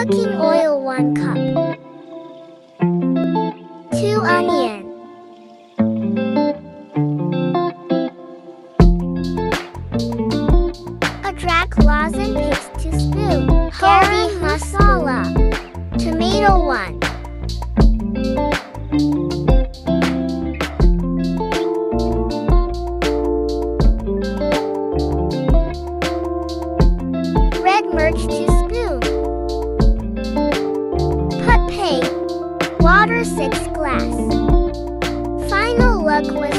Cooking oil 1 cup. 2 onion. Adrak lozenge paste 2 spoon. Garam masala. Tomato 1. Red merch 2 spoon. Paay. Water 6 glass. Final look with